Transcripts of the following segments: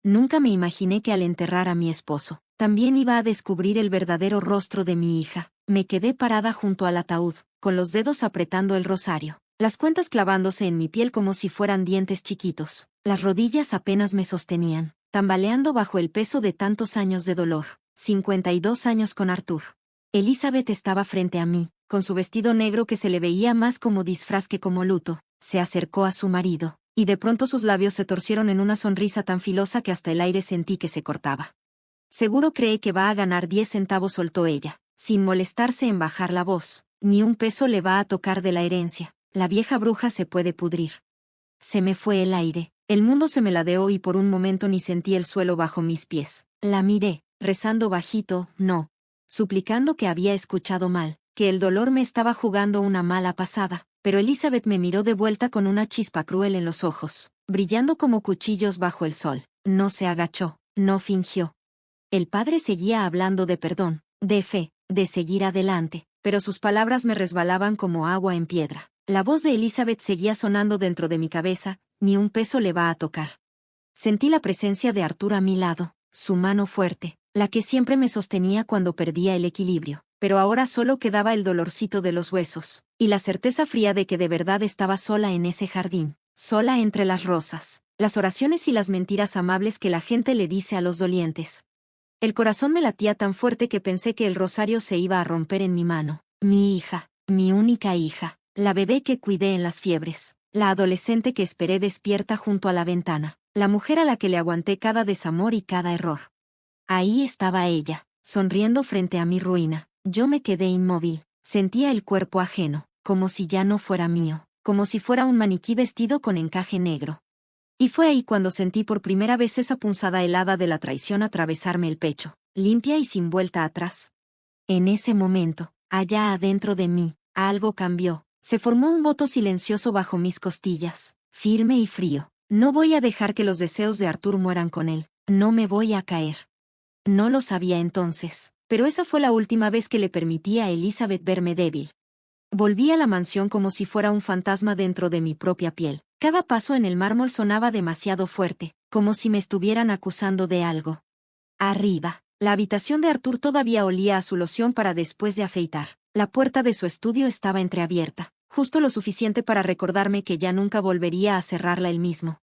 Nunca me imaginé que al enterrar a mi esposo, también iba a descubrir el verdadero rostro de mi hija. Me quedé parada junto al ataúd, con los dedos apretando el rosario, las cuentas clavándose en mi piel como si fueran dientes chiquitos. Las rodillas apenas me sostenían, tambaleando bajo el peso de tantos años de dolor. 52 años con Arthur. Elizabeth estaba frente a mí, con su vestido negro que se le veía más como disfraz que como luto. Se acercó a su marido, y de pronto sus labios se torcieron en una sonrisa tan filosa que hasta el aire sentí que se cortaba. Seguro cree que va a ganar 10 centavos, soltó ella, sin molestarse en bajar la voz. Ni un peso le va a tocar de la herencia. La vieja bruja se puede pudrir. Se me fue el aire, el mundo se me ladeó y por un momento ni sentí el suelo bajo mis pies. La miré, rezando bajito, no, suplicando que había escuchado mal, que el dolor me estaba jugando una mala pasada. Pero Elizabeth me miró de vuelta con una chispa cruel en los ojos, brillando como cuchillos bajo el sol. No se agachó, no fingió. El padre seguía hablando de perdón, de fe, de seguir adelante, pero sus palabras me resbalaban como agua en piedra. La voz de Elizabeth seguía sonando dentro de mi cabeza, ni un peso le va a tocar. Sentí la presencia de Arthur a mi lado, su mano fuerte, la que siempre me sostenía cuando perdía el equilibrio, pero ahora solo quedaba el dolorcito de los huesos, y la certeza fría de que de verdad estaba sola en ese jardín, sola entre las rosas, las oraciones y las mentiras amables que la gente le dice a los dolientes. El corazón me latía tan fuerte que pensé que el rosario se iba a romper en mi mano. Mi hija, mi única hija, la bebé que cuidé en las fiebres, la adolescente que esperé despierta junto a la ventana, la mujer a la que le aguanté cada desamor y cada error. Ahí estaba ella, sonriendo frente a mi ruina. Yo me quedé inmóvil, sentía el cuerpo ajeno, como si ya no fuera mío, como si fuera un maniquí vestido con encaje negro. Y fue ahí cuando sentí por primera vez esa punzada helada de la traición atravesarme el pecho, limpia y sin vuelta atrás. En ese momento, allá adentro de mí, algo cambió. Se formó un voto silencioso bajo mis costillas, firme y frío. No voy a dejar que los deseos de Arthur mueran con él. No me voy a caer. No lo sabía entonces, pero esa fue la última vez que le permití a Elizabeth verme débil. Volví a la mansión como si fuera un fantasma dentro de mi propia piel. Cada paso en el mármol sonaba demasiado fuerte, como si me estuvieran acusando de algo. Arriba, la habitación de Arthur todavía olía a su loción para después de afeitar. La puerta de su estudio estaba entreabierta, justo lo suficiente para recordarme que ya nunca volvería a cerrarla él mismo.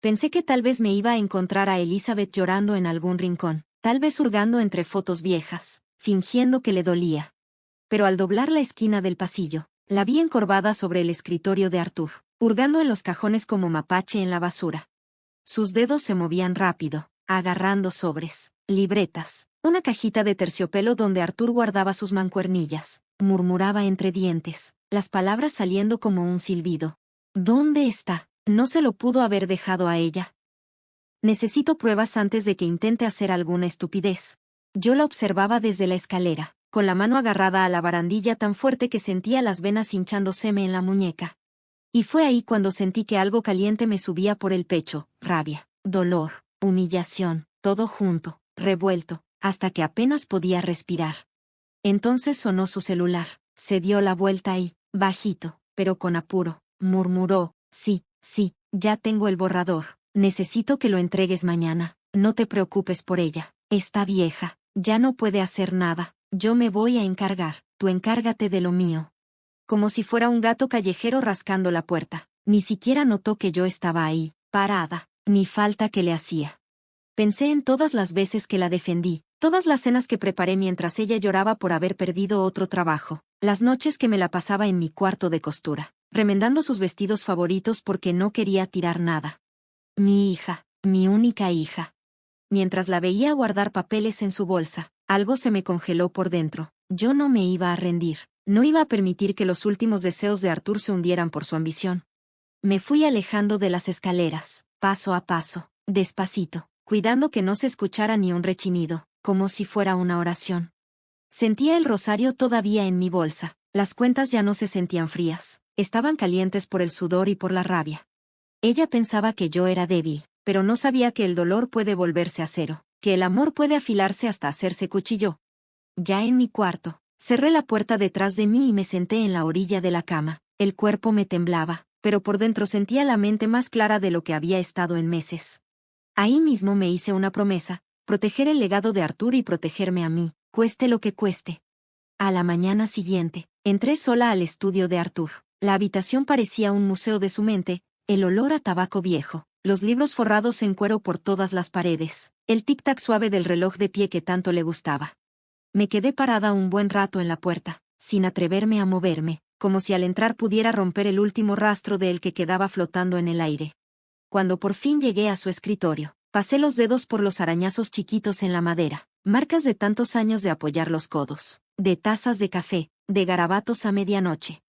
Pensé que tal vez me iba a encontrar a Elizabeth llorando en algún rincón, tal vez hurgando entre fotos viejas, fingiendo que le dolía. Pero al doblar la esquina del pasillo, la vi encorvada sobre el escritorio de Arthur, hurgando en los cajones como mapache en la basura. Sus dedos se movían rápido, agarrando sobres, libretas, una cajita de terciopelo donde Arthur guardaba sus mancuernillas. Murmuraba entre dientes, las palabras saliendo como un silbido. ¿Dónde está? No se lo pudo haber dejado a ella. Necesito pruebas antes de que intente hacer alguna estupidez. Yo la observaba desde la escalera, con la mano agarrada a la barandilla tan fuerte que sentía las venas hinchándoseme en la muñeca. Y fue ahí cuando sentí que algo caliente me subía por el pecho, rabia, dolor, humillación, todo junto, revuelto, hasta que apenas podía respirar. Entonces sonó su celular, se dio la vuelta y, bajito, pero con apuro, murmuró, sí, ya tengo el borrador, necesito que lo entregues mañana, no te preocupes por ella, está vieja, ya no puede hacer nada, yo me voy a encargar, tú encárgate de lo mío. Como si fuera un gato callejero rascando la puerta, ni siquiera notó que yo estaba ahí, parada, ni falta que le hacía. Pensé en todas las veces que la defendí, todas las cenas que preparé mientras ella lloraba por haber perdido otro trabajo, las noches que me la pasaba en mi cuarto de costura, remendando sus vestidos favoritos porque no quería tirar nada. Mi hija, mi única hija. Mientras la veía guardar papeles en su bolsa, algo se me congeló por dentro. Yo no me iba a rendir, no iba a permitir que los últimos deseos de Arthur se hundieran por su ambición. Me fui alejando de las escaleras, paso a paso, despacito, cuidando que no se escuchara ni un rechinido, como si fuera una oración. Sentía el rosario todavía en mi bolsa, las cuentas ya no se sentían frías, estaban calientes por el sudor y por la rabia. Ella pensaba que yo era débil, pero no sabía que el dolor puede volverse acero, que el amor puede afilarse hasta hacerse cuchillo. Ya en mi cuarto, cerré la puerta detrás de mí y me senté en la orilla de la cama. El cuerpo me temblaba, pero por dentro sentía la mente más clara de lo que había estado en meses. Ahí mismo me hice una promesa: proteger el legado de Arthur y protegerme a mí, cueste lo que cueste. A la mañana siguiente, entré sola al estudio de Arthur. La habitación parecía un museo de su mente, el olor a tabaco viejo, los libros forrados en cuero por todas las paredes, el tic-tac suave del reloj de pie que tanto le gustaba. Me quedé parada un buen rato en la puerta, sin atreverme a moverme, como si al entrar pudiera romper el último rastro de él que quedaba flotando en el aire. Cuando por fin llegué a su escritorio, pasé los dedos por los arañazos chiquitos en la madera, marcas de tantos años de apoyar los codos, de tazas de café, de garabatos a medianoche.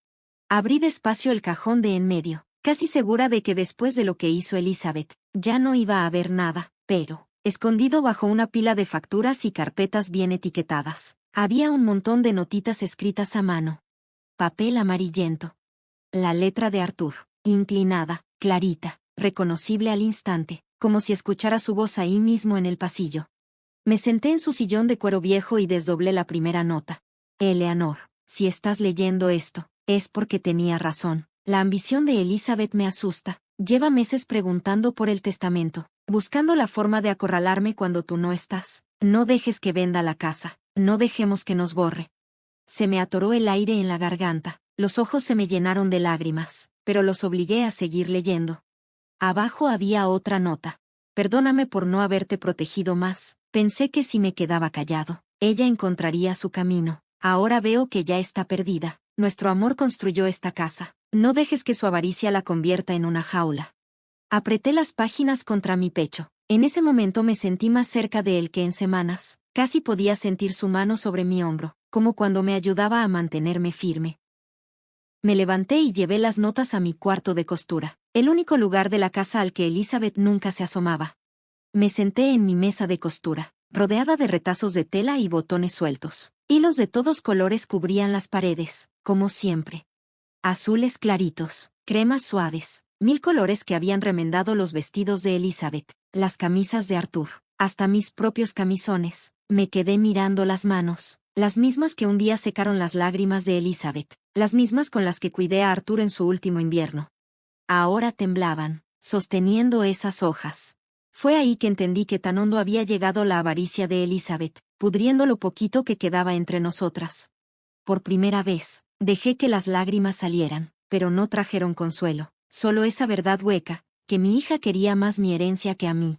Abrí despacio el cajón de en medio, casi segura de que después de lo que hizo Elizabeth, ya no iba a haber nada, pero, escondido bajo una pila de facturas y carpetas bien etiquetadas, había un montón de notitas escritas a mano. Papel amarillento. La letra de Arthur, inclinada, clarita, reconocible al instante, como si escuchara su voz ahí mismo en el pasillo. Me senté en su sillón de cuero viejo y desdoblé la primera nota. Eleanor, si estás leyendo esto, es porque tenía razón. La ambición de Elizabeth me asusta. Lleva meses preguntando por el testamento, buscando la forma de acorralarme cuando tú no estás. No dejes que venda la casa, no dejemos que nos borre. Se me atoró el aire en la garganta, los ojos se me llenaron de lágrimas, pero los obligué a seguir leyendo. Abajo había otra nota. Perdóname por no haberte protegido más, pensé que si me quedaba callado, ella encontraría su camino. Ahora veo que ya está perdida. Nuestro amor construyó esta casa. No dejes que su avaricia la convierta en una jaula. Apreté las páginas contra mi pecho. En ese momento me sentí más cerca de él que en semanas. Casi podía sentir su mano sobre mi hombro, como cuando me ayudaba a mantenerme firme. Me levanté y llevé las notas a mi cuarto de costura, el único lugar de la casa al que Elizabeth nunca se asomaba. Me senté en mi mesa de costura, rodeada de retazos de tela y botones sueltos. Hilos de todos colores cubrían las paredes, como siempre. Azules claritos, cremas suaves, 1000 colores que habían remendado los vestidos de Elizabeth, las camisas de Arthur, hasta mis propios camisones. Me quedé mirando las manos, las mismas que un día secaron las lágrimas de Elizabeth, las mismas con las que cuidé a Arthur en su último invierno. Ahora temblaban, sosteniendo esas hojas. Fue ahí que entendí que tan hondo había llegado la avaricia de Elizabeth, pudriendo lo poquito que quedaba entre nosotras. Por primera vez, dejé que las lágrimas salieran, pero no trajeron consuelo, solo esa verdad hueca, que mi hija quería más mi herencia que a mí.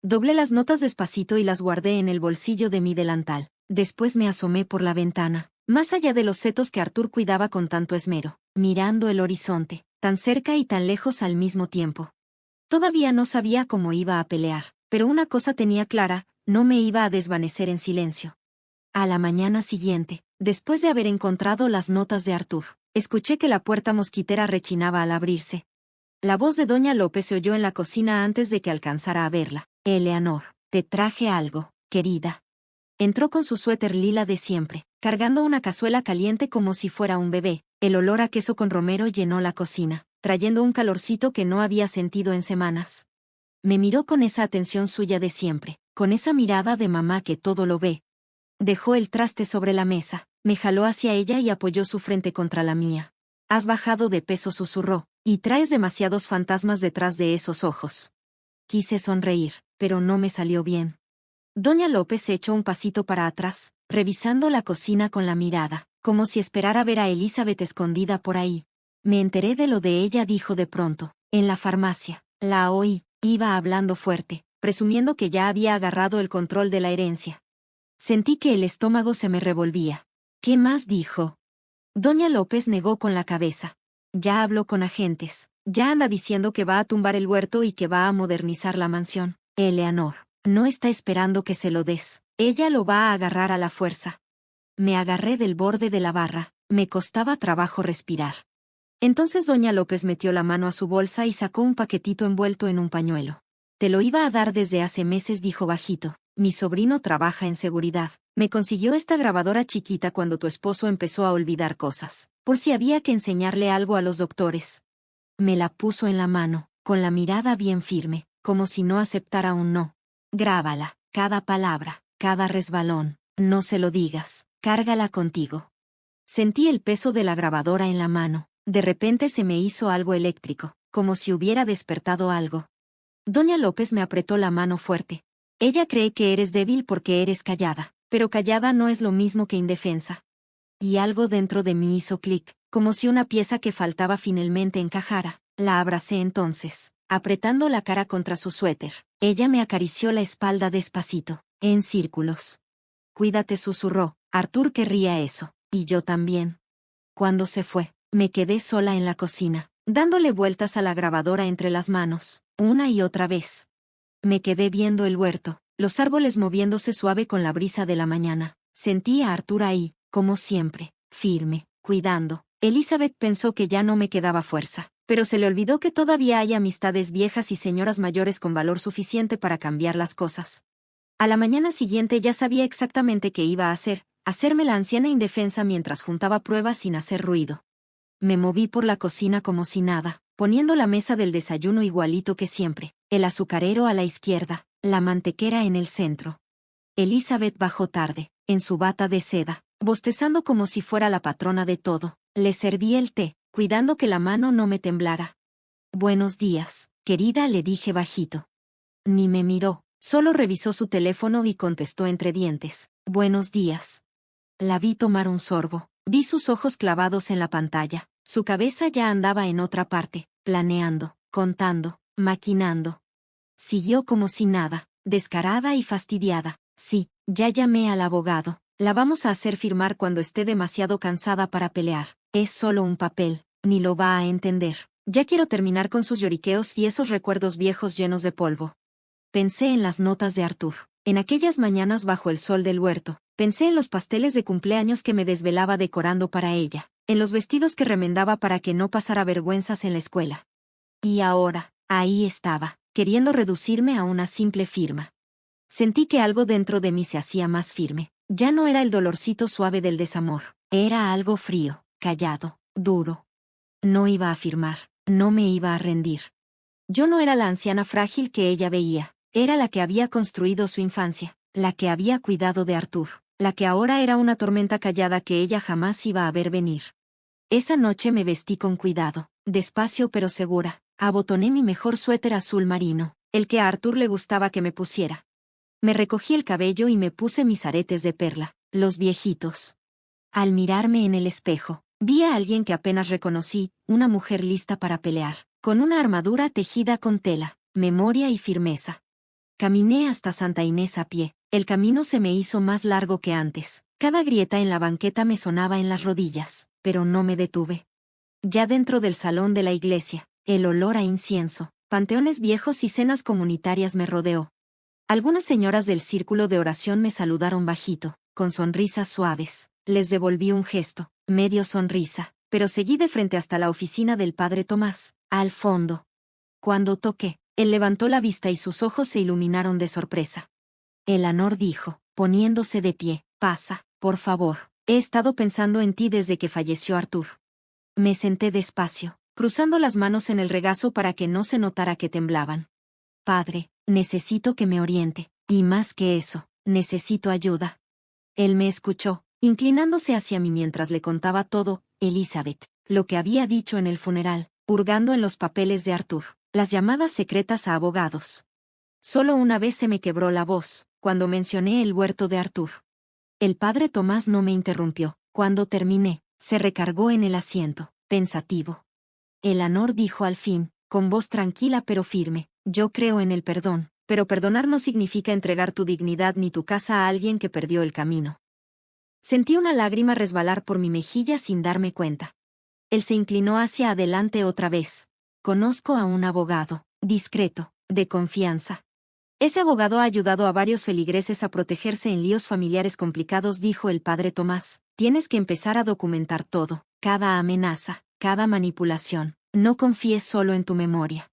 Doblé las notas despacito y las guardé en el bolsillo de mi delantal. Después me asomé por la ventana, más allá de los setos que Arthur cuidaba con tanto esmero, mirando el horizonte, tan cerca y tan lejos al mismo tiempo. Todavía no sabía cómo iba a pelear, pero una cosa tenía clara: no me iba a desvanecer en silencio. A la mañana siguiente, después de haber encontrado las notas de Arthur, escuché que la puerta mosquitera rechinaba al abrirse. La voz de doña López se oyó en la cocina antes de que alcanzara a verla. Eleanor, te traje algo, querida. Entró con su suéter lila de siempre, cargando una cazuela caliente como si fuera un bebé. El olor a queso con romero llenó la cocina, trayendo un calorcito que no había sentido en semanas. Me miró con esa atención suya de siempre, con esa mirada de mamá que todo lo ve. Dejó el traste sobre la mesa, me jaló hacia ella y apoyó su frente contra la mía. Has bajado de peso, susurró, y traes demasiados fantasmas detrás de esos ojos. Quise sonreír, pero no me salió bien. Doña López se echó un pasito para atrás, revisando la cocina con la mirada, como si esperara ver a Elizabeth escondida por ahí. Me enteré de lo de ella, dijo de pronto, en la farmacia. La oí, iba hablando fuerte, presumiendo que ya había agarrado el control de la herencia. Sentí que el estómago se me revolvía. ¿Qué más dijo? Doña López negó con la cabeza. Ya habló con agentes, ya anda diciendo que va a tumbar el huerto y que va a modernizar la mansión. Eleanor, no está esperando que se lo des, ella lo va a agarrar a la fuerza. Me agarré del borde de la barra, me costaba trabajo respirar. Entonces doña López metió la mano a su bolsa y sacó un paquetito envuelto en un pañuelo. Te lo iba a dar desde hace meses, dijo bajito. Mi sobrino trabaja en seguridad. Me consiguió esta grabadora chiquita cuando tu esposo empezó a olvidar cosas, por si había que enseñarle algo a los doctores. Me la puso en la mano, con la mirada bien firme, como si no aceptara un no. Grábala, cada palabra, cada resbalón, no se lo digas, cárgala contigo. Sentí el peso de la grabadora en la mano, de repente se me hizo algo eléctrico, como si hubiera despertado algo. Doña López me apretó la mano fuerte. Ella cree que eres débil porque eres callada, pero callada no es lo mismo que indefensa. Y algo dentro de mí hizo clic, como si una pieza que faltaba finalmente encajara. La abracé entonces, apretando la cara contra su suéter. Ella me acarició la espalda despacito, en círculos. Cuídate, susurró. Arthur querría eso, y yo también. Cuando se fue, me quedé sola en la cocina, dándole vueltas a la grabadora entre las manos, una y otra vez. Me quedé viendo el huerto, los árboles moviéndose suave con la brisa de la mañana. Sentí a Arthur ahí, como siempre, firme, cuidando. Elizabeth pensó que ya no me quedaba fuerza, pero se le olvidó que todavía hay amistades viejas y señoras mayores con valor suficiente para cambiar las cosas. A la mañana siguiente ya sabía exactamente qué iba a hacer, hacerme la anciana indefensa mientras juntaba pruebas sin hacer ruido. Me moví por la cocina como si nada, poniendo la mesa del desayuno igualito que siempre, el azucarero a la izquierda, la mantequera en el centro. Elizabeth bajó tarde, en su bata de seda, bostezando como si fuera la patrona de todo. Le serví el té, cuidando que la mano no me temblara. Buenos días, querida, le dije bajito. Ni me miró, solo revisó su teléfono y contestó entre dientes. Buenos días. La vi tomar un sorbo, vi sus ojos clavados en la pantalla, su cabeza ya andaba en otra parte, planeando, contando, maquinando. Siguió como si nada, descarada y fastidiada. Sí, ya llamé al abogado, la vamos a hacer firmar cuando esté demasiado cansada para pelear. Es solo un papel, ni lo va a entender. Ya quiero terminar con sus lloriqueos y esos recuerdos viejos llenos de polvo. Pensé en las notas de Arthur, en aquellas mañanas bajo el sol del huerto, pensé en los pasteles de cumpleaños que me desvelaba decorando para ella, en los vestidos que remendaba para que no pasara vergüenzas en la escuela. Y ahora, ahí estaba, queriendo reducirme a una simple firma. Sentí que algo dentro de mí se hacía más firme. Ya no era el dolorcito suave del desamor, era algo frío, callado, duro. No iba a firmar, no me iba a rendir. Yo no era la anciana frágil que ella veía, era la que había construido su infancia, la que había cuidado de Arthur, la que ahora era una tormenta callada que ella jamás iba a ver venir. Esa noche me vestí con cuidado, despacio pero segura, abotoné mi mejor suéter azul marino, el que a Arthur le gustaba que me pusiera. Me recogí el cabello y me puse mis aretes de perla, los viejitos. Al mirarme en el espejo, vi a alguien que apenas reconocí, una mujer lista para pelear, con una armadura tejida con tela, memoria y firmeza. Caminé hasta Santa Inés a pie, el camino se me hizo más largo que antes, cada grieta en la banqueta me sonaba en las rodillas, pero no me detuve. Ya dentro del salón de la iglesia, el olor a incienso, panteones viejos y cenas comunitarias me rodeó. Algunas señoras del círculo de oración me saludaron bajito, con sonrisas suaves. Les devolví un gesto, medio sonrisa, pero seguí de frente hasta la oficina del padre Tomás, al fondo. Cuando toqué, él levantó la vista y sus ojos se iluminaron de sorpresa. Elanor dijo, poniéndose de pie, pasa, por favor, he estado pensando en ti desde que falleció Arthur. Me senté despacio, cruzando las manos en el regazo para que no se notara que temblaban. Padre, necesito que me oriente, y más que eso, necesito ayuda. Él me escuchó, inclinándose hacia mí mientras le contaba todo, Elizabeth, lo que había dicho en el funeral, hurgando en los papeles de Arthur, las llamadas secretas a abogados. Solo una vez se me quebró la voz, cuando mencioné el huerto de Arthur. El padre Tomás no me interrumpió. Cuando terminé, se recargó en el asiento, pensativo. Elanor dijo al fin, con voz tranquila pero firme, yo creo en el perdón, pero perdonar no significa entregar tu dignidad ni tu casa a alguien que perdió el camino. Sentí una lágrima resbalar por mi mejilla sin darme cuenta. Él se inclinó hacia adelante otra vez. Conozco a un abogado, discreto, de confianza. Ese abogado ha ayudado a varios feligreses a protegerse en líos familiares complicados, dijo el padre Tomás. Tienes que empezar a documentar todo, cada amenaza, cada manipulación. No confíes solo en tu memoria.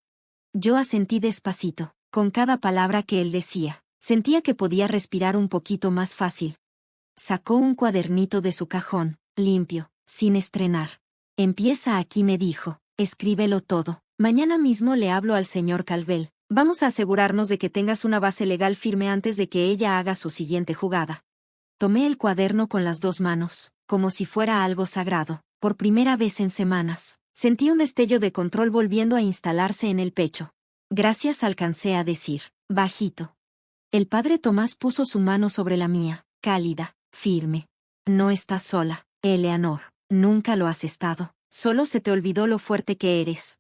Yo asentí despacito, con cada palabra que él decía. Sentía que podía respirar un poquito más fácil. Sacó un cuadernito de su cajón, limpio, sin estrenar. Empieza aquí, me dijo, escríbelo todo. Mañana mismo le hablo al señor Calvel. Vamos a asegurarnos de que tengas una base legal firme antes de que ella haga su siguiente jugada. Tomé el cuaderno con las dos manos, como si fuera algo sagrado. Por primera vez en semanas, sentí un destello de control volviendo a instalarse en el pecho. Gracias, alcancé a decir, bajito. El padre Tomás puso su mano sobre la mía, cálida, firme. No estás sola, Eleanor. Nunca lo has estado. Solo se te olvidó lo fuerte que eres.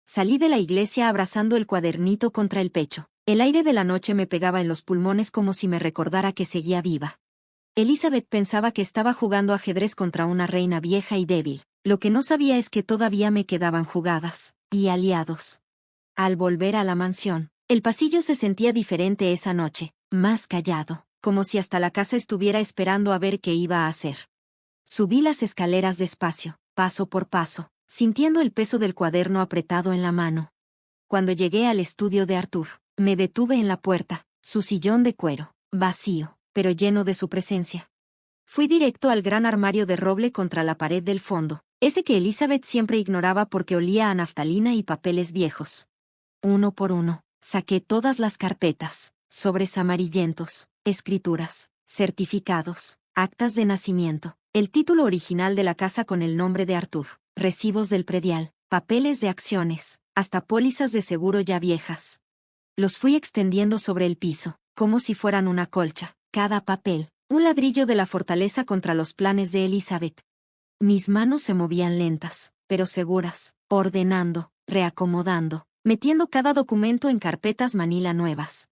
Salí de la iglesia abrazando el cuadernito contra el pecho. El aire de la noche me pegaba en los pulmones como si me recordara que seguía viva. Elizabeth pensaba que estaba jugando ajedrez contra una reina vieja y débil. Lo que no sabía es que todavía me quedaban jugadas y aliados. Al volver a la mansión, el pasillo se sentía diferente esa noche, más callado, como si hasta la casa estuviera esperando a ver qué iba a hacer. Subí las escaleras despacio, paso por paso, sintiendo el peso del cuaderno apretado en la mano. Cuando llegué al estudio de Arthur, me detuve en la puerta, su sillón de cuero, vacío, pero lleno de su presencia. Fui directo al gran armario de roble contra la pared del fondo, ese que Elizabeth siempre ignoraba porque olía a naftalina y papeles viejos. Uno por uno, saqué todas las carpetas, sobres amarillentos, escrituras, certificados, actas de nacimiento, el título original de la casa con el nombre de Arthur, recibos del predial, papeles de acciones, hasta pólizas de seguro ya viejas. Los fui extendiendo sobre el piso, como si fueran una colcha, cada papel, un ladrillo de la fortaleza contra los planes de Elizabeth. Mis manos se movían lentas, pero seguras, ordenando, reacomodando, metiendo cada documento en carpetas manila nuevas.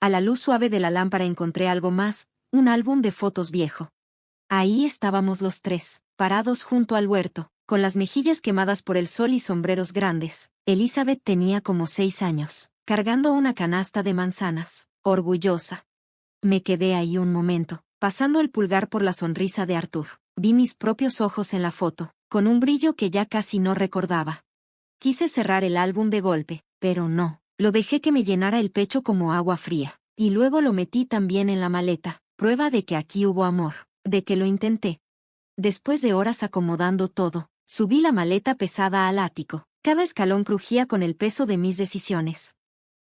A la luz suave de la lámpara encontré algo más, un álbum de fotos viejo. Ahí estábamos los tres, parados junto al huerto, con las mejillas quemadas por el sol y sombreros grandes. Elizabeth tenía como 6 años, cargando una canasta de manzanas, orgullosa. Me quedé ahí un momento, pasando el pulgar por la sonrisa de Arthur. Vi mis propios ojos en la foto, con un brillo que ya casi no recordaba. Quise cerrar el álbum de golpe, pero no. Lo dejé que me llenara el pecho como agua fría, y luego lo metí también en la maleta, prueba de que aquí hubo amor, de que lo intenté. Después de horas acomodando todo, subí la maleta pesada al ático. Cada escalón crujía con el peso de mis decisiones.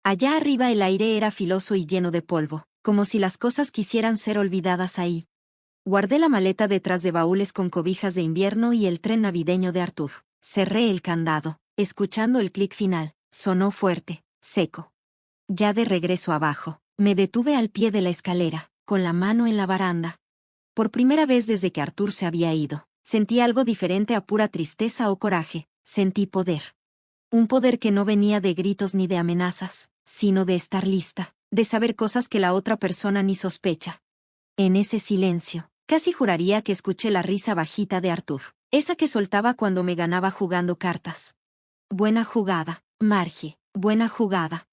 Allá arriba el aire era filoso y lleno de polvo, como si las cosas quisieran ser olvidadas ahí. Guardé la maleta detrás de baúles con cobijas de invierno y el tren navideño de Arthur. Cerré el candado, escuchando el clic final. Sonó fuerte, seco. Ya de regreso abajo, me detuve al pie de la escalera, con la mano en la baranda. Por primera vez desde que Arthur se había ido, sentí algo diferente a pura tristeza o coraje. Sentí poder. Un poder que no venía de gritos ni de amenazas, sino de estar lista, de saber cosas que la otra persona ni sospecha. En ese silencio, casi juraría que escuché la risa bajita de Arthur, esa que soltaba cuando me ganaba jugando cartas. Buena jugada, Margie, buena jugada.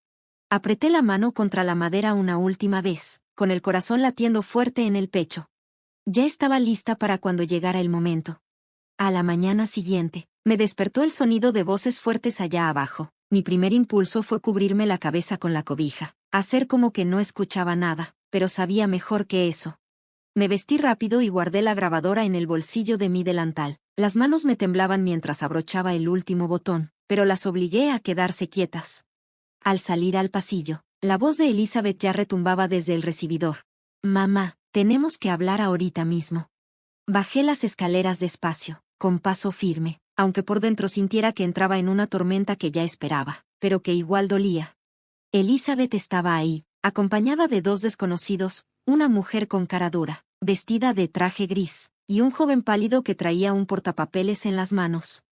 Apreté la mano contra la madera una última vez, con el corazón latiendo fuerte en el pecho. Ya estaba lista para cuando llegara el momento. A la mañana siguiente, me despertó el sonido de voces fuertes allá abajo. Mi primer impulso fue cubrirme la cabeza con la cobija, hacer como que no escuchaba nada, pero sabía mejor que eso. Me vestí rápido y guardé la grabadora en el bolsillo de mi delantal. Las manos me temblaban mientras abrochaba el último botón, pero las obligué a quedarse quietas. Al salir al pasillo, la voz de Elizabeth ya retumbaba desde el recibidor. Mamá, tenemos que hablar ahorita mismo. Bajé las escaleras despacio, con paso firme, aunque por dentro sintiera que entraba en una tormenta que ya esperaba, pero que igual dolía. Elizabeth estaba ahí, acompañada de 2 desconocidos, una mujer con cara dura, vestida de traje gris, y un joven pálido que traía un portapapeles en las manos.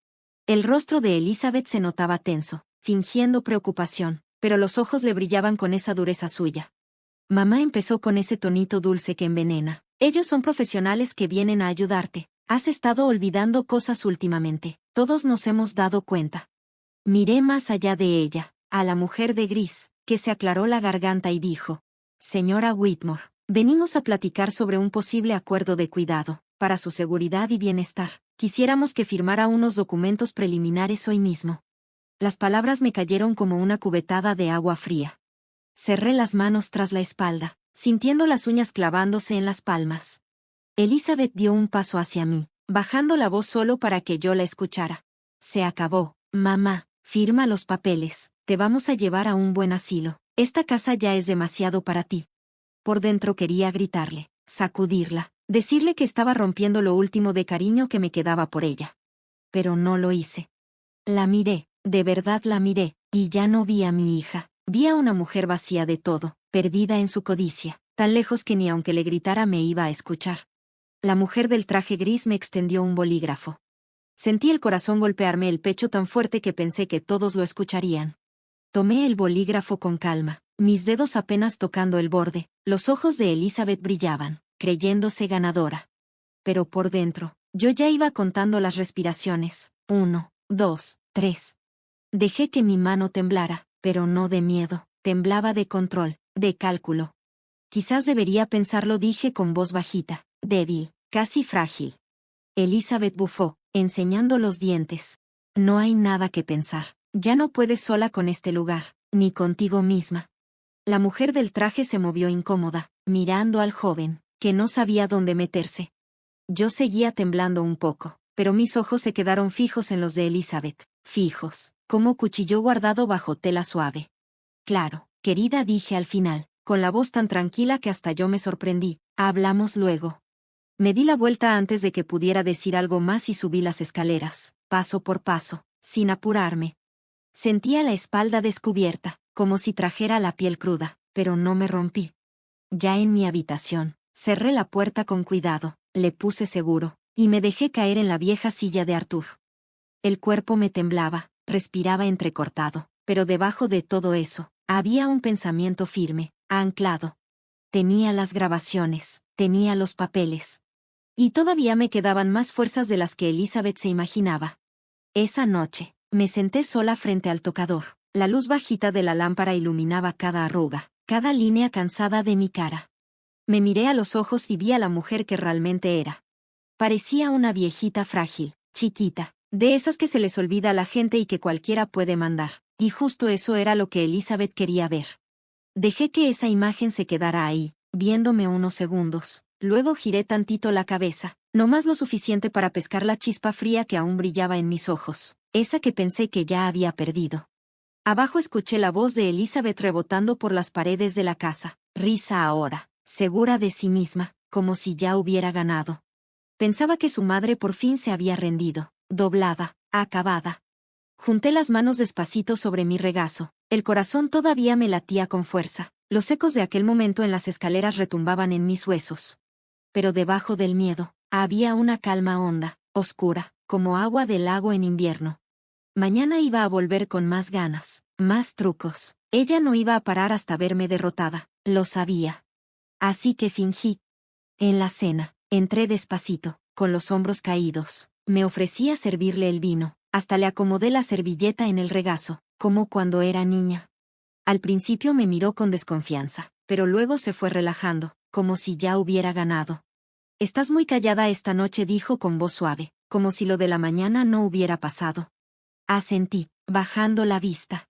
El rostro de Elizabeth se notaba tenso, fingiendo preocupación, pero los ojos le brillaban con esa dureza suya. Mamá empezó con ese tonito dulce que envenena. Ellos son profesionales que vienen a ayudarte. Has estado olvidando cosas últimamente. Todos nos hemos dado cuenta. Miré más allá de ella, a la mujer de gris, que se aclaró la garganta y dijo: Señora Whitmore, venimos a platicar sobre un posible acuerdo de cuidado, para su seguridad y bienestar. Quisiéramos que firmara unos documentos preliminares hoy mismo. Las palabras me cayeron como una cubetada de agua fría. Cerré las manos tras la espalda, sintiendo las uñas clavándose en las palmas. Elizabeth dio un paso hacia mí, bajando la voz solo para que yo la escuchara. Se acabó, mamá, firma los papeles, te vamos a llevar a un buen asilo. Esta casa ya es demasiado para ti. Por dentro quería gritarle, sacudirla, decirle que estaba rompiendo lo último de cariño que me quedaba por ella. Pero no lo hice. La miré, de verdad la miré, Y ya no vi a mi hija. Vi a una mujer vacía de todo, perdida en su codicia, tan lejos que ni aunque le gritara me iba a escuchar. La mujer del traje gris me extendió un bolígrafo. Sentí el corazón golpearme el pecho tan fuerte que pensé que todos lo escucharían. Tomé el bolígrafo con calma, mis dedos apenas tocando el borde. Los ojos de Elizabeth brillaban, creyéndose ganadora. Pero por dentro, yo ya iba contando las respiraciones. 1, 2, 3. Dejé que mi mano temblara, pero no de miedo, temblaba de control, de cálculo. Quizás debería pensarlo, dije con voz bajita, débil, casi frágil. Elizabeth bufó, enseñando los dientes. No hay nada que pensar. Ya no puedes sola con este lugar, ni contigo misma. La mujer del traje se movió incómoda, mirando al joven, que no sabía dónde meterse. Yo seguía temblando un poco, pero mis ojos se quedaron fijos en los de Elizabeth, fijos, como cuchillo guardado bajo tela suave. Claro, querida, dije al final, con la voz tan tranquila que hasta yo me sorprendí. Hablamos luego. Me di la vuelta antes de que pudiera decir algo más y subí las escaleras, paso por paso, sin apurarme. Sentía la espalda descubierta, como si trajera la piel cruda, pero no me rompí. Ya en mi habitación, cerré la puerta con cuidado, le puse seguro, y me dejé caer en la vieja silla de Arthur. El cuerpo me temblaba, respiraba entrecortado, pero debajo de todo eso, había un pensamiento firme, anclado. Tenía las grabaciones, tenía los papeles. Y todavía me quedaban más fuerzas de las que Elizabeth se imaginaba. Esa noche, me senté sola frente al tocador. La luz bajita de la lámpara iluminaba cada arruga, cada línea cansada de mi cara. Me miré a los ojos y vi a la mujer que realmente era. Parecía una viejita frágil, chiquita, de esas que se les olvida a la gente y que cualquiera puede mandar. Y justo eso era lo que Elizabeth quería ver. Dejé que esa imagen se quedara ahí, viéndome unos segundos. Luego giré tantito la cabeza, no más lo suficiente para pescar la chispa fría que aún brillaba en mis ojos, esa que pensé que ya había perdido. Abajo escuché la voz de Elizabeth rebotando por las paredes de la casa, risa ahora, segura de sí misma, como si ya hubiera ganado. Pensaba que su madre por fin se había rendido, doblada, acabada. Junté las manos despacito sobre mi regazo, el corazón todavía me latía con fuerza, los ecos de aquel momento en las escaleras retumbaban en mis huesos. Pero debajo del miedo, había una calma honda, oscura, como agua del lago en invierno. Mañana iba a volver con más ganas, más trucos. Ella no iba a parar hasta verme derrotada, lo sabía. Así que fingí. En la cena, entré despacito, con los hombros caídos. Me ofrecí a servirle el vino, hasta le acomodé la servilleta en el regazo, como cuando era niña. Al principio me miró con desconfianza, pero luego se fue relajando, como si ya hubiera ganado. Estás muy callada esta noche, dijo con voz suave, como si lo de la mañana no hubiera pasado. Asentí, bajando la vista.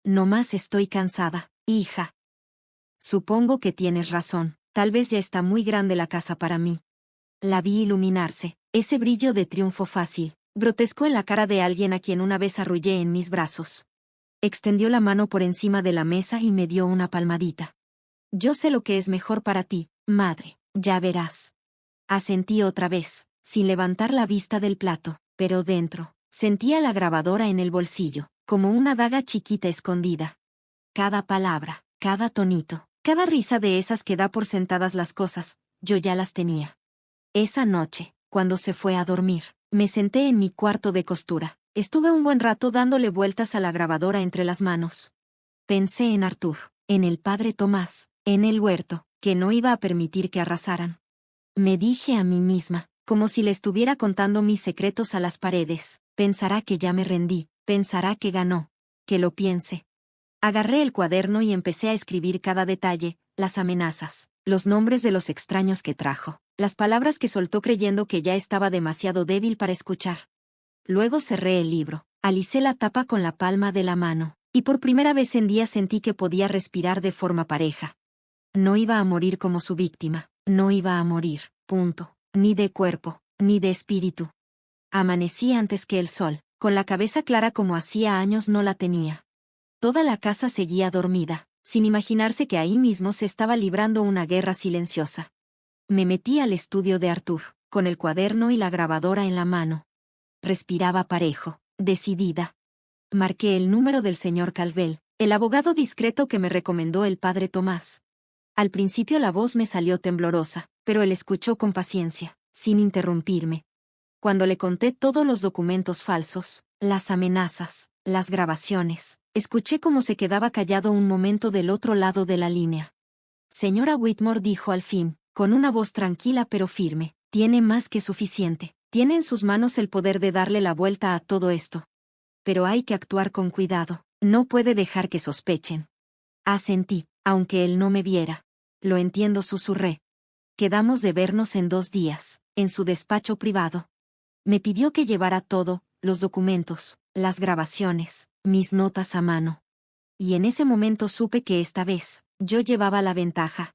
No más estoy cansada, hija. Supongo que tienes razón, tal vez ya está muy grande la casa para mí. La vi iluminarse, ese brillo de triunfo fácil, grotesco en la cara de alguien a quien una vez arrullé en mis brazos. Extendió la mano por encima de la mesa y me dio una palmadita. Yo sé lo que es mejor para ti, madre, ya verás. Asentí otra vez, sin levantar la vista del plato, pero dentro, sentía la grabadora en el bolsillo, como una daga chiquita escondida. Cada palabra, cada tonito, cada risa de esas que da por sentadas las cosas, yo ya las tenía. Esa noche, cuando se fue a dormir, me senté en mi cuarto de costura. Estuve un buen rato dándole vueltas a la grabadora entre las manos. Pensé en Arthur, en el padre Tomás, en el huerto, que no iba a permitir que arrasaran. Me dije a mí misma, como si le estuviera contando mis secretos a las paredes, pensará que ya me rendí, pensará que ganó, que lo piense. Agarré el cuaderno y empecé a escribir cada detalle, las amenazas, los nombres de los extraños que trajo, las palabras que soltó creyendo que ya estaba demasiado débil para escuchar. Luego cerré el libro, alicé la tapa con la palma de la mano, y por primera vez en días sentí que podía respirar de forma pareja. No iba a morir como su víctima, no iba a morir, punto, ni de cuerpo, ni de espíritu. Amanecí antes que el sol, con la cabeza clara como hacía años no la tenía. Toda la casa seguía dormida, sin imaginarse que ahí mismo se estaba librando una guerra silenciosa. Me metí al estudio de Arthur, con el cuaderno y la grabadora en la mano. Respiraba parejo, decidida. Marqué el número del señor Calvel, el abogado discreto que me recomendó el padre Tomás. Al principio la voz me salió temblorosa, pero él escuchó con paciencia, sin interrumpirme. Cuando le conté todos los documentos falsos, las amenazas, las grabaciones, escuché cómo se quedaba callado un momento del otro lado de la línea. Señora Whitmore, dijo al fin, con una voz tranquila pero firme, tiene más que suficiente. Tiene en sus manos el poder de darle la vuelta a todo esto. Pero hay que actuar con cuidado, no puede dejar que sospechen. Asentí, aunque él no me viera. Lo entiendo, susurré. Quedamos de vernos en 2 días, en su despacho privado. Me pidió que llevara todo, los documentos, las grabaciones, mis notas a mano. Y en ese momento supe que esta vez, yo llevaba la ventaja.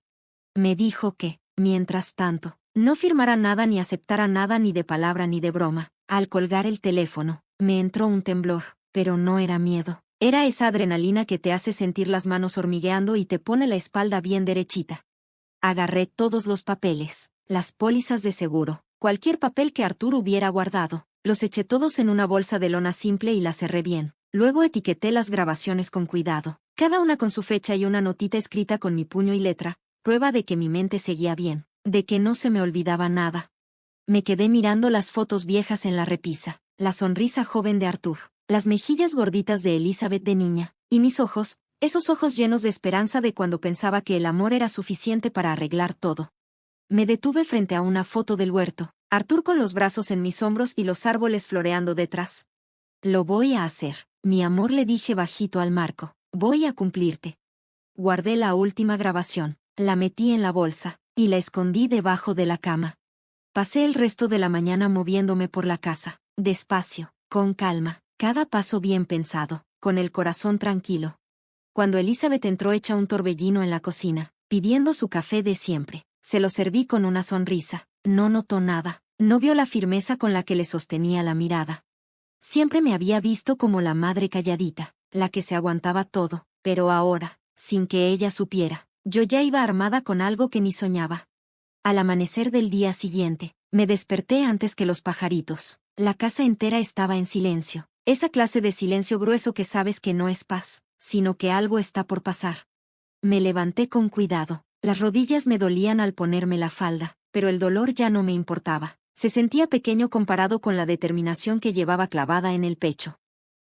Me dijo que, mientras tanto, no firmara nada ni aceptara nada, ni de palabra ni de broma. Al colgar el teléfono, me entró un temblor, pero no era miedo. Era esa adrenalina que te hace sentir las manos hormigueando y te pone la espalda bien derechita. Agarré todos los papeles, las pólizas de seguro, cualquier papel que Arthur hubiera guardado. Los eché todos en una bolsa de lona simple y la cerré bien. Luego etiqueté las grabaciones con cuidado, cada una con su fecha y una notita escrita con mi puño y letra, prueba de que mi mente seguía bien, de que no se me olvidaba nada. Me quedé mirando las fotos viejas en la repisa, la sonrisa joven de Arthur, las mejillas gorditas de Elizabeth de niña, y mis ojos, esos ojos llenos de esperanza de cuando pensaba que el amor era suficiente para arreglar todo. Me detuve frente a una foto del huerto, Arthur con los brazos en mis hombros y los árboles floreando detrás. Lo voy a hacer, mi amor, le dije bajito al marco, voy a cumplirte. Guardé la última grabación, la metí en la bolsa, y la escondí debajo de la cama. Pasé el resto de la mañana moviéndome por la casa, despacio, con calma, cada paso bien pensado, con el corazón tranquilo. Cuando Elizabeth entró hecha un torbellino en la cocina, pidiendo su café de siempre, se lo serví con una sonrisa. No notó nada, no vio la firmeza con la que le sostenía la mirada. Siempre me había visto como la madre calladita, la que se aguantaba todo, pero ahora, sin que ella supiera, yo ya iba armada con algo que ni soñaba. Al amanecer del día siguiente, me desperté antes que los pajaritos. La casa entera estaba en silencio, esa clase de silencio grueso que sabes que no es paz, sino que algo está por pasar. Me levanté con cuidado, las rodillas me dolían al ponerme la falda, pero el dolor ya no me importaba. Se sentía pequeño comparado con la determinación que llevaba clavada en el pecho.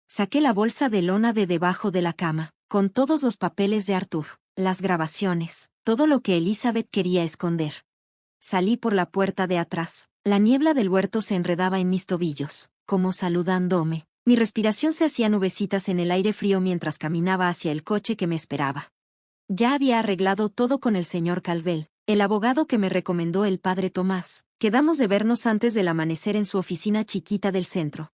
Saqué la bolsa de lona de debajo de la cama, con todos los papeles de Arthur, las grabaciones, todo lo que Elizabeth quería esconder. Salí por la puerta de atrás. La niebla del huerto se enredaba en mis tobillos, como saludándome. Mi respiración se hacía nubecitas en el aire frío mientras caminaba hacia el coche que me esperaba. Ya había arreglado todo con el señor Calvel, el abogado que me recomendó el padre Tomás. Quedamos de vernos antes del amanecer en su oficina chiquita del centro.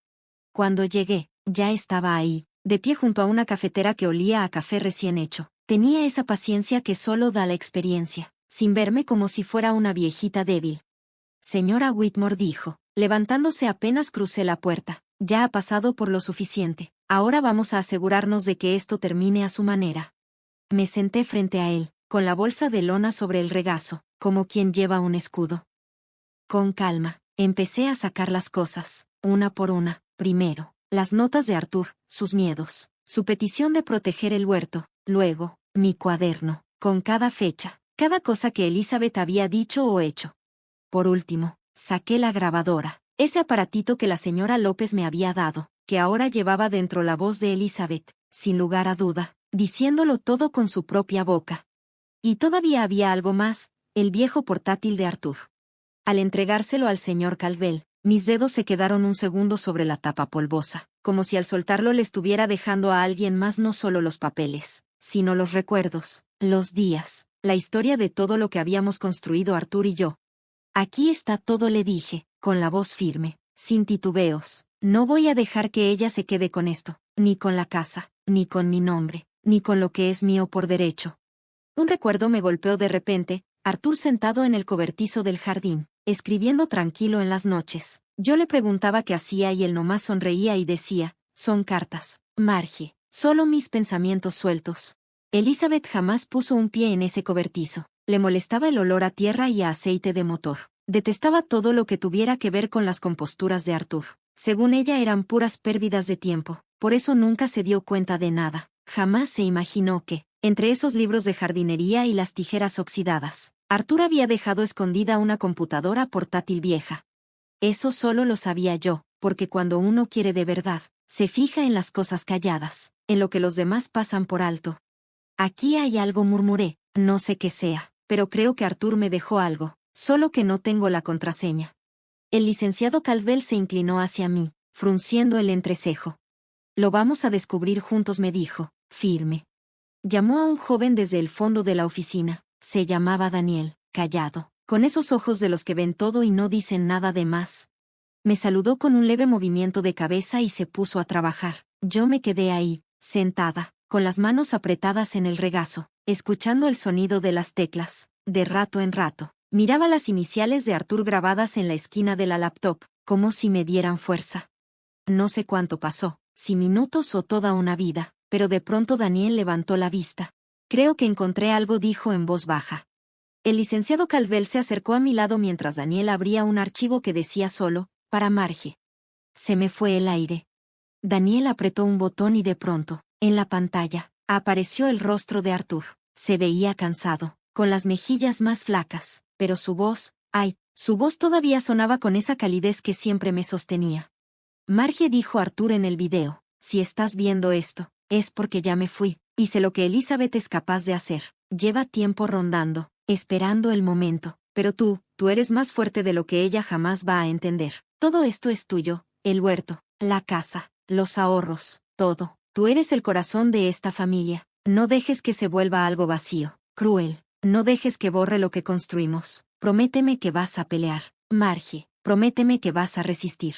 Cuando llegué, ya estaba ahí, de pie junto a una cafetera que olía a café recién hecho. Tenía esa paciencia que solo da la experiencia, sin verme como si fuera una viejita débil. Señora Whitmore, dijo, levantándose apenas crucé la puerta, ya ha pasado por lo suficiente. Ahora vamos a asegurarnos de que esto termine a su manera. Me senté frente a él, con la bolsa de lona sobre el regazo, como quien lleva un escudo. Con calma, empecé a sacar las cosas, una por una. Primero, las notas de Arthur, sus miedos, su petición de proteger el huerto, luego, mi cuaderno, con cada fecha, cada cosa que Elizabeth había dicho o hecho. Por último, saqué la grabadora, ese aparatito que la señora López me había dado, que ahora llevaba dentro la voz de Elizabeth, sin lugar a duda, diciéndolo todo con su propia boca. Y todavía había algo más, el viejo portátil de Arthur. Al entregárselo al señor Calvel, mis dedos se quedaron un segundo sobre la tapa polvosa, como si al soltarlo le estuviera dejando a alguien más no solo los papeles, sino los recuerdos, los días, la historia de todo lo que habíamos construido Arthur y yo. Aquí está todo, le dije, con la voz firme, sin titubeos. No voy a dejar que ella se quede con esto, ni con la casa, ni con mi nombre, ni con lo que es mío por derecho. Un recuerdo me golpeó de repente, Arthur sentado en el cobertizo del jardín, escribiendo tranquilo en las noches. Yo le preguntaba qué hacía y él nomás sonreía y decía, son cartas, Margie, solo mis pensamientos sueltos. Elizabeth jamás puso un pie en ese cobertizo. Le molestaba el olor a tierra y a aceite de motor. Detestaba todo lo que tuviera que ver con las composturas de Arthur. Según ella eran puras pérdidas de tiempo. por eso nunca se dio cuenta de nada. Jamás se imaginó que, entre esos libros de jardinería y las tijeras oxidadas, Arthur había dejado escondida una computadora portátil vieja. Eso solo lo sabía yo, porque cuando uno quiere de verdad, se fija en las cosas calladas, en lo que los demás pasan por alto. Aquí hay algo, murmuré, no sé qué sea, pero creo que Arthur me dejó algo, solo que no tengo la contraseña. El licenciado Caldwell se inclinó hacia mí, frunciendo el entrecejo. Lo vamos a descubrir juntos, me dijo, firme. Llamó a un joven desde el fondo de la oficina. Se llamaba Daniel, callado, con esos ojos de los que ven todo y no dicen nada de más. Me saludó con un leve movimiento de cabeza y se puso a trabajar. Yo me quedé ahí, sentada, con las manos apretadas en el regazo, escuchando el sonido de las teclas. De rato en rato, miraba las iniciales de Arthur grabadas en la esquina de la laptop, como si me dieran fuerza. No sé cuánto pasó, si minutos o toda una vida, pero de pronto Daniel levantó la vista. Creo que encontré algo, dijo en voz baja. El licenciado Caldwell se acercó a mi lado mientras Daniel abría un archivo que decía solo, para Marge. Se me fue el aire. Daniel apretó un botón y de pronto, en la pantalla, apareció el rostro de Arthur. Se veía cansado, con las mejillas más flacas, pero su voz, su voz todavía sonaba con esa calidez que siempre me sostenía. Marge, dijo Arthur en el video, si estás viendo esto, es porque ya me fui, y sé lo que Elizabeth es capaz de hacer. Lleva tiempo rondando, esperando el momento, pero tú eres más fuerte de lo que ella jamás va a entender. Todo esto es tuyo, el huerto, la casa, los ahorros, todo. Tú eres el corazón de esta familia. No dejes que se vuelva algo vacío, cruel. No dejes que borre lo que construimos. Prométeme que vas a pelear, Marge. Prométeme que vas a resistir.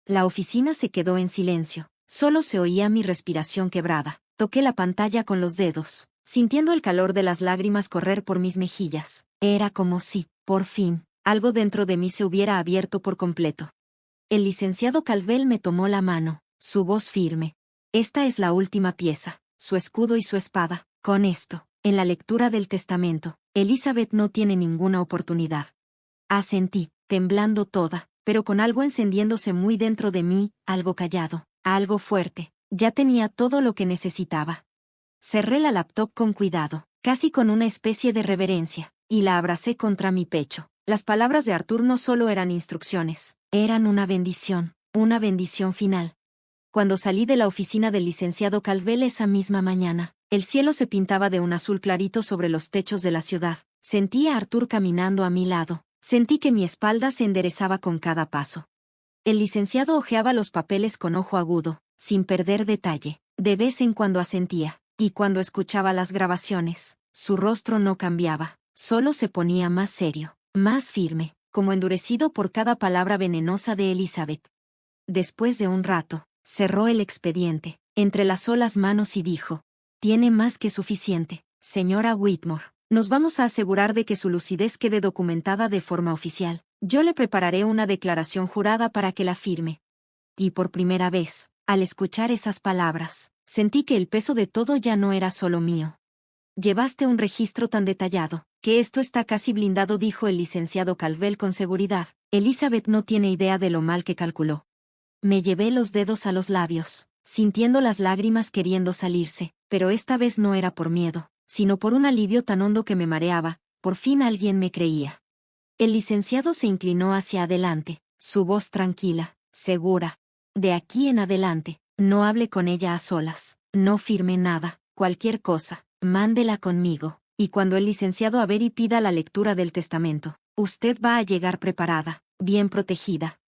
La oficina se quedó en silencio. Solo se oía mi respiración quebrada. Toqué la pantalla con los dedos, sintiendo el calor de las lágrimas correr por mis mejillas. Era como si, por fin, algo dentro de mí se hubiera abierto por completo. El licenciado Caldwell me tomó la mano, su voz firme. Esta es la última pieza, su escudo y su espada. Con esto, en la lectura del testamento, Elizabeth no tiene ninguna oportunidad. Asentí, temblando toda, pero con algo encendiéndose muy dentro de mí, algo callado, algo fuerte. Ya tenía todo lo que necesitaba. Cerré la laptop con cuidado, casi con una especie de reverencia, y la abracé contra mi pecho. Las palabras de Arthur no solo eran instrucciones, eran una bendición final. Cuando salí de la oficina del licenciado Caldwell esa misma mañana, el cielo se pintaba de un azul clarito sobre los techos de la ciudad. Sentí a Arthur caminando a mi lado. Sentí que mi espalda se enderezaba con cada paso. El licenciado hojeaba los papeles con ojo agudo, sin perder detalle. De vez en cuando asentía, y cuando escuchaba las grabaciones, su rostro no cambiaba, solo se ponía más serio, más firme, como endurecido por cada palabra venenosa de Elizabeth. Después de un rato, cerró el expediente, entrelazó las manos y dijo: «Tiene más que suficiente, señora Whitmore. Nos vamos a asegurar de que su lucidez quede documentada de forma oficial. Yo le prepararé una declaración jurada para que la firme». Y por primera vez, al escuchar esas palabras, sentí que el peso de todo ya no era solo mío. «Llevaste un registro tan detallado, que esto está casi blindado», dijo el licenciado Caldwell con seguridad. Elizabeth no tiene idea de lo mal que calculó. Me llevé los dedos a los labios, sintiendo las lágrimas queriendo salirse, pero esta vez no era por miedo, sino por un alivio tan hondo que me mareaba. Por fin alguien me creía. El licenciado se inclinó hacia adelante, su voz tranquila, segura. «De aquí en adelante, no hable con ella a solas, no firme nada, cualquier cosa, mándela conmigo, y cuando el licenciado Avery pida la lectura del testamento, usted va a llegar preparada, bien protegida».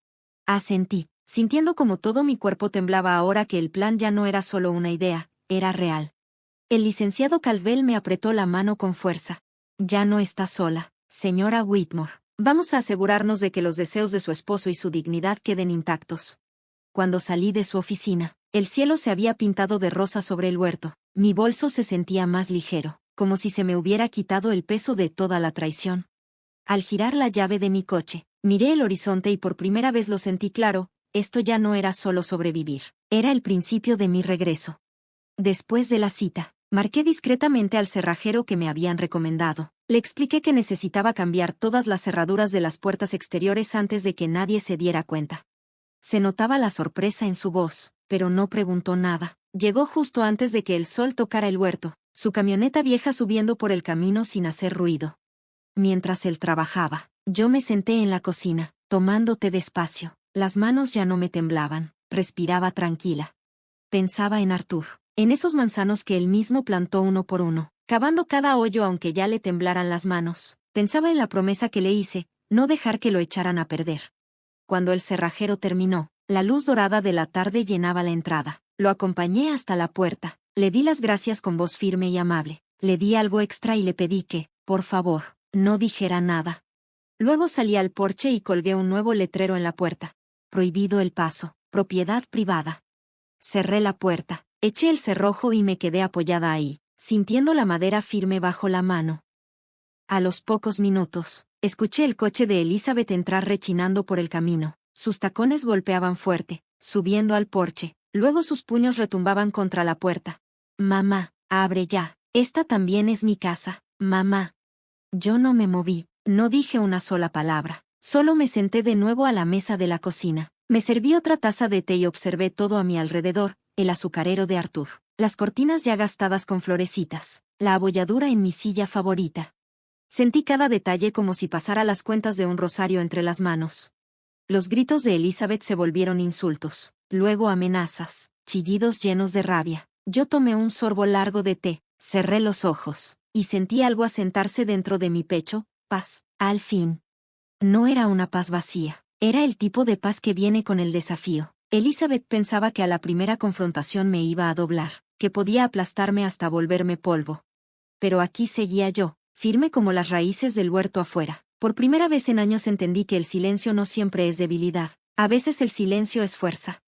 Asentí, sintiendo como todo mi cuerpo temblaba ahora que el plan ya no era solo una idea, era real. El licenciado Caldwell me apretó la mano con fuerza. «Ya no está sola, señora Whitmore. Vamos a asegurarnos de que los deseos de su esposo y su dignidad queden intactos». Cuando salí de su oficina, el cielo se había pintado de rosa sobre el huerto. Mi bolso se sentía más ligero, como si se me hubiera quitado el peso de toda la traición. Al girar la llave de mi coche, miré el horizonte y por primera vez lo sentí claro. Esto ya no era solo sobrevivir, era el principio de mi regreso. Después de la cita, marqué discretamente al cerrajero que me habían recomendado. Le expliqué que necesitaba cambiar todas las cerraduras de las puertas exteriores antes de que nadie se diera cuenta. Se notaba la sorpresa en su voz, pero no preguntó nada. Llegó justo antes de que el sol tocara el huerto, su camioneta vieja subiendo por el camino sin hacer ruido. Mientras él trabajaba, yo me senté en la cocina, tomando té despacio. Las manos ya no me temblaban, respiraba tranquila. Pensaba en Arthur, en esos manzanos que él mismo plantó uno por uno, cavando cada hoyo aunque ya le temblaran las manos. Pensaba en la promesa que le hice, no dejar que lo echaran a perder. Cuando el cerrajero terminó, la luz dorada de la tarde llenaba la entrada. Lo acompañé hasta la puerta, le di las gracias con voz firme y amable, le di algo extra y le pedí que, por favor, no dijera nada. Luego salí al porche y colgué un nuevo letrero en la puerta. Prohibido el paso, propiedad privada. Cerré la puerta, eché el cerrojo y me quedé apoyada ahí, sintiendo la madera firme bajo la mano. A los pocos minutos, escuché el coche de Elizabeth entrar rechinando por el camino. Sus tacones golpeaban fuerte, subiendo al porche, luego sus puños retumbaban contra la puerta. Mamá, abre ya, esta también es mi casa, mamá. Yo no me moví, no dije una sola palabra, solo me senté de nuevo a la mesa de la cocina. Me serví otra taza de té y observé todo a mi alrededor, el azucarero de Arthur, las cortinas ya gastadas con florecitas, la abolladura en mi silla favorita. Sentí cada detalle como si pasara las cuentas de un rosario entre las manos. Los gritos de Elizabeth se volvieron insultos, luego amenazas, chillidos llenos de rabia. Yo tomé un sorbo largo de té, cerré los ojos, y sentí algo asentarse dentro de mi pecho, paz, al fin. No era una paz vacía, era el tipo de paz que viene con el desafío. Elizabeth pensaba que a la primera confrontación me iba a doblar, que podía aplastarme hasta volverme polvo. Pero aquí seguía yo, firme como las raíces del huerto afuera. Por primera vez en años entendí que el silencio no siempre es debilidad, a veces el silencio es fuerza.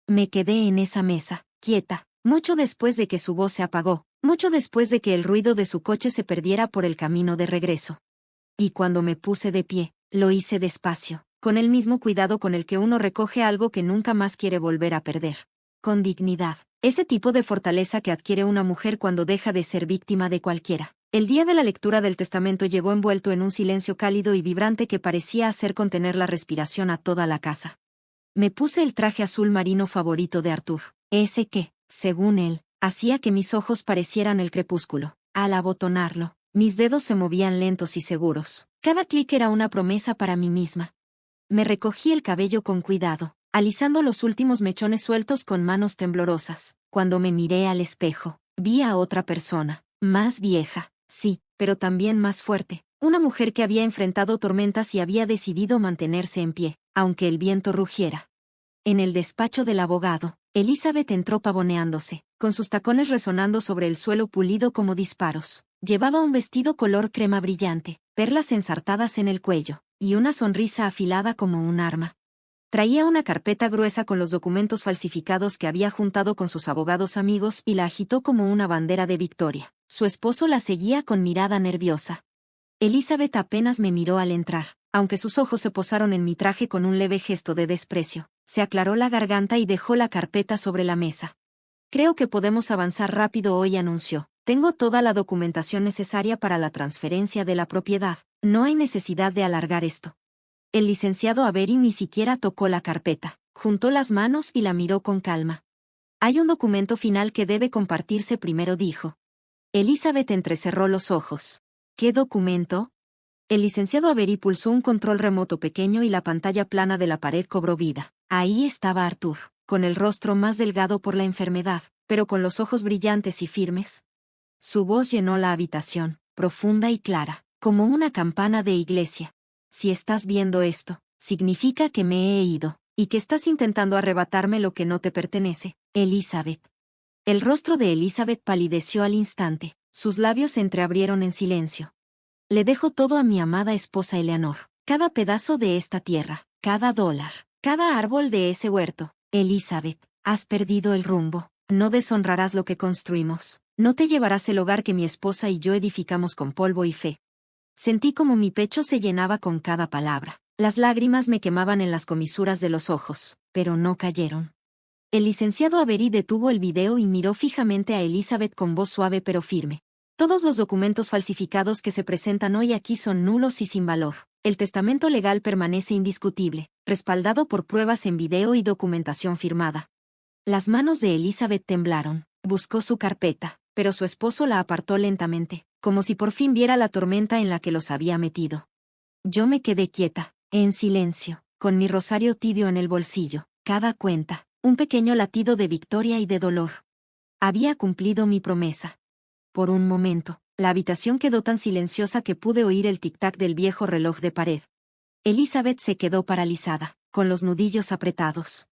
Me quedé en esa mesa, quieta, mucho después de que su voz se apagó, mucho después de que el ruido de su coche se perdiera por el camino de regreso. Y cuando me puse de pie, lo hice despacio, con el mismo cuidado con el que uno recoge algo que nunca más quiere volver a perder. Con dignidad, ese tipo de fortaleza que adquiere una mujer cuando deja de ser víctima de cualquiera. El día de la lectura del testamento llegó envuelto en un silencio cálido y vibrante que parecía hacer contener la respiración a toda la casa. Me puse el traje azul marino favorito de Arthur, ese que, según él, hacía que mis ojos parecieran el crepúsculo. Al abotonarlo, mis dedos se movían lentos y seguros. Cada clic era una promesa para mí misma. Me recogí el cabello con cuidado, alisando los últimos mechones sueltos con manos temblorosas. Cuando me miré al espejo, vi a otra persona, más vieja. Sí, pero también más fuerte, una mujer que había enfrentado tormentas y había decidido mantenerse en pie, aunque el viento rugiera. En el despacho del abogado, Elizabeth entró pavoneándose, con sus tacones resonando sobre el suelo pulido como disparos. Llevaba un vestido color crema brillante, perlas ensartadas en el cuello, y una sonrisa afilada como un arma. Traía una carpeta gruesa con los documentos falsificados que había juntado con sus abogados amigos y la agitó como una bandera de victoria. Su esposo la seguía con mirada nerviosa. Elizabeth apenas me miró al entrar, aunque sus ojos se posaron en mi traje con un leve gesto de desprecio. Se aclaró la garganta y dejó la carpeta sobre la mesa. Creo que podemos avanzar rápido hoy, anunció. Tengo toda la documentación necesaria para la transferencia de la propiedad. No hay necesidad de alargar esto. El licenciado Avery ni siquiera tocó la carpeta, juntó las manos y la miró con calma. Hay un documento final que debe compartirse primero, dijo. Elizabeth entrecerró los ojos. ¿Qué documento? El licenciado Avery pulsó un control remoto pequeño y la pantalla plana de la pared cobró vida. Ahí estaba Arthur, con el rostro más delgado por la enfermedad, pero con los ojos brillantes y firmes. Su voz llenó la habitación, profunda y clara, como una campana de iglesia. Si estás viendo esto, significa que me he ido, y que estás intentando arrebatarme lo que no te pertenece, Elizabeth. El rostro de Elizabeth palideció al instante, sus labios se entreabrieron en silencio. Le dejo todo a mi amada esposa Eleanor, cada pedazo de esta tierra, cada dólar, cada árbol de ese huerto. Elizabeth, has perdido el rumbo, no deshonrarás lo que construimos, no te llevarás el hogar que mi esposa y yo edificamos con polvo y fe. Sentí como mi pecho se llenaba con cada palabra. Las lágrimas me quemaban en las comisuras de los ojos, pero no cayeron. El licenciado Avery detuvo el video y miró fijamente a Elizabeth con voz suave pero firme. Todos los documentos falsificados que se presentan hoy aquí son nulos y sin valor. El testamento legal permanece indiscutible, respaldado por pruebas en video y documentación firmada. Las manos de Elizabeth temblaron. Buscó su carpeta, pero su esposo la apartó lentamente, como si por fin viera la tormenta en la que los había metido. Yo me quedé quieta, en silencio, con mi rosario tibio en el bolsillo. Cada cuenta, un pequeño latido de victoria y de dolor. Había cumplido mi promesa. Por un momento, la habitación quedó tan silenciosa que pude oír el tic-tac del viejo reloj de pared. Elizabeth se quedó paralizada, con los nudillos apretados.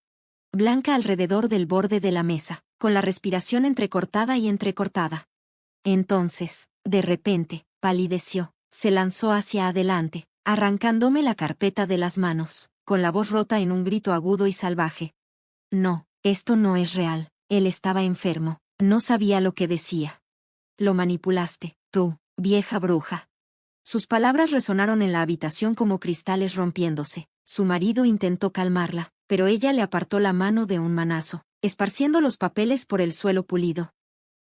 Blanca alrededor del borde de la mesa, con la respiración entrecortada y entrecortada. Entonces, de repente, palideció, se lanzó hacia adelante, arrancándome la carpeta de las manos, con la voz rota en un grito agudo y salvaje. No, esto no es real, él estaba enfermo, no sabía lo que decía. Lo manipulaste, tú, vieja bruja. Sus palabras resonaron en la habitación como cristales rompiéndose. Su marido intentó calmarla, pero ella le apartó la mano de un manazo, esparciendo los papeles por el suelo pulido.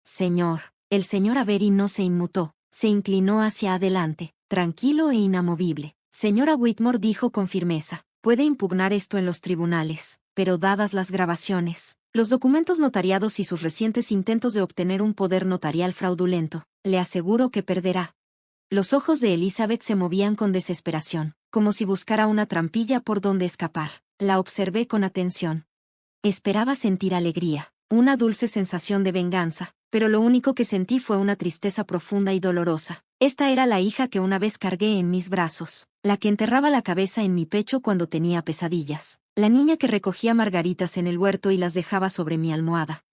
Señor, el señor Avery no se inmutó, se inclinó hacia adelante, tranquilo e inamovible. Señora Whitmore dijo con firmeza, puede impugnar esto en los tribunales, pero dadas las grabaciones, los documentos notariados y sus recientes intentos de obtener un poder notarial fraudulento, le aseguro que perderá. Los ojos de Elizabeth se movían con desesperación, como si buscara una trampilla por donde escapar. La observé con atención. Esperaba sentir alegría, una dulce sensación de venganza, pero lo único que sentí fue una tristeza profunda y dolorosa. Esta era la hija que una vez cargué en mis brazos, la que enterraba la cabeza en mi pecho cuando tenía pesadillas, la niña que recogía margaritas en el huerto y las dejaba sobre mi almohada.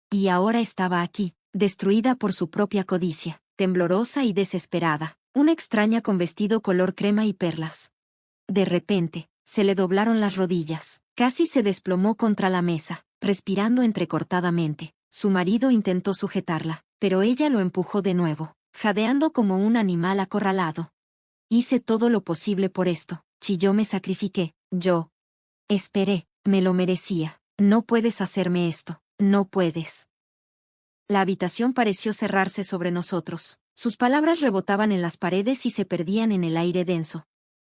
Y ahora estaba aquí, destruida por su propia codicia, temblorosa y desesperada, una extraña con vestido color crema y perlas. De repente, se le doblaron las rodillas, casi se desplomó contra la mesa, respirando entrecortadamente. Su marido intentó sujetarla, pero ella lo empujó de nuevo, jadeando como un animal acorralado. Hice todo lo posible por esto, chilló, me sacrifiqué, yo. Esperé, me lo merecía, no puedes hacerme esto, no puedes. La habitación pareció cerrarse sobre nosotros, sus palabras rebotaban en las paredes y se perdían en el aire denso.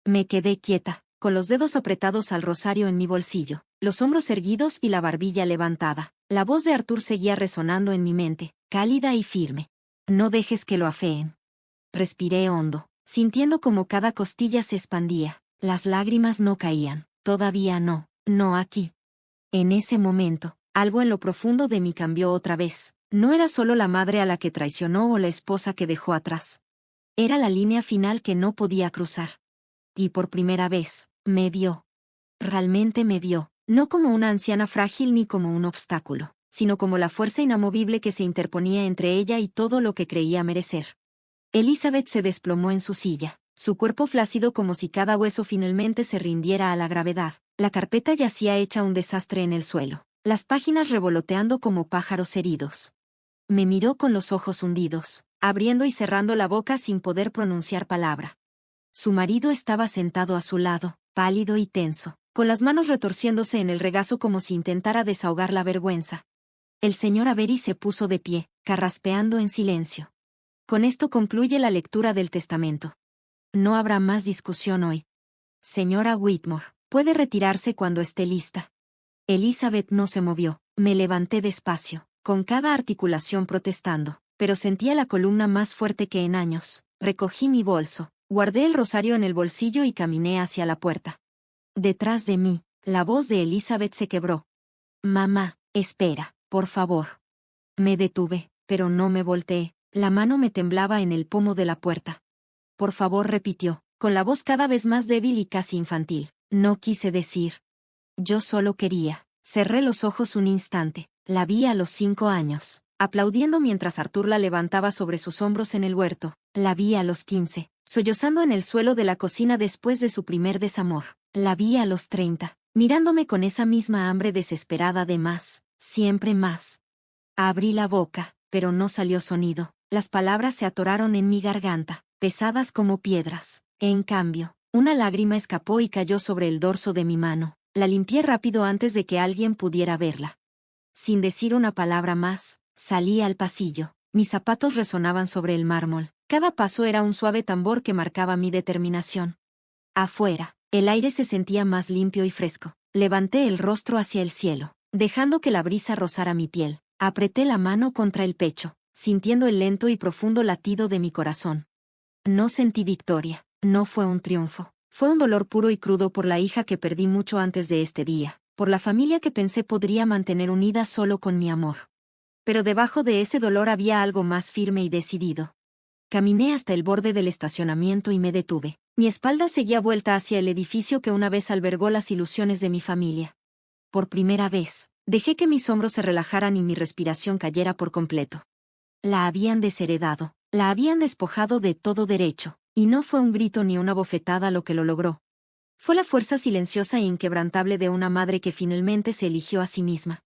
Me quedé quieta, con los dedos apretados al rosario en mi bolsillo, los hombros erguidos y la barbilla levantada. La voz de Arthur seguía resonando en mi mente, cálida y firme. No dejes que lo afeen. Respiré hondo, sintiendo como cada costilla se expandía. Las lágrimas no caían, todavía no, no aquí. En ese momento, algo en lo profundo de mí cambió otra vez. No era solo la madre a la que traicionó o la esposa que dejó atrás. Era la línea final que no podía cruzar. Y por primera vez, me vio. Realmente me vio, no como una anciana frágil ni como un obstáculo, sino como la fuerza inamovible que se interponía entre ella y todo lo que creía merecer. Elizabeth se desplomó en su silla, su cuerpo flácido como si cada hueso finalmente se rindiera a la gravedad. La carpeta yacía hecha un desastre en el suelo, las páginas revoloteando como pájaros heridos. Me miró con los ojos hundidos, abriendo y cerrando la boca sin poder pronunciar palabra. Su marido estaba sentado a su lado, pálido y tenso, con las manos retorciéndose en el regazo como si intentara desahogar la vergüenza. El señor Avery se puso de pie, carraspeando en silencio. Con esto concluye la lectura del testamento. No habrá más discusión hoy. Señora Whitmore, puede retirarse cuando esté lista. Elizabeth no se movió. Me levanté despacio, con cada articulación protestando, pero sentía la columna más fuerte que en años. Recogí mi bolso, guardé el rosario en el bolsillo y caminé hacia la puerta. Detrás de mí, la voz de Elizabeth se quebró. Mamá, espera, por favor. Me detuve, pero no me volteé. La mano me temblaba en el pomo de la puerta. Por favor, repitió, con la voz cada vez más débil y casi infantil. No quise decir. Yo solo quería. Cerré los ojos un instante. La vi a los 5 años, aplaudiendo mientras Arthur la levantaba sobre sus hombros en el huerto. La vi a los 15, sollozando en el suelo de la cocina después de su primer desamor. La vi a los 30, mirándome con esa misma hambre desesperada de más, siempre más. Abrí la boca, pero no salió sonido. Las palabras se atoraron en mi garganta, pesadas como piedras. En cambio, una lágrima escapó y cayó sobre el dorso de mi mano. La limpié rápido antes de que alguien pudiera verla. Sin decir una palabra más, salí al pasillo. Mis zapatos resonaban sobre el mármol. Cada paso era un suave tambor que marcaba mi determinación. Afuera, el aire se sentía más limpio y fresco. Levanté el rostro hacia el cielo. dejando que la brisa rozara mi piel. Apreté la mano contra el pecho, sintiendo el lento y profundo latido de mi corazón. No sentí victoria, no fue un triunfo. Fue un dolor puro y crudo por la hija que perdí mucho antes de este día, por la familia que pensé podría mantener unida solo con mi amor. Pero debajo de ese dolor había algo más firme y decidido. Caminé hasta el borde del estacionamiento y me detuve. Mi espalda seguía vuelta hacia el edificio que una vez albergó las ilusiones de mi familia. Por primera vez, dejé que mis hombros se relajaran y mi respiración cayera por completo. La habían desheredado, la habían despojado de todo derecho, y no fue un grito ni una bofetada lo que lo logró. Fue la fuerza silenciosa e inquebrantable de una madre que finalmente se eligió a sí misma.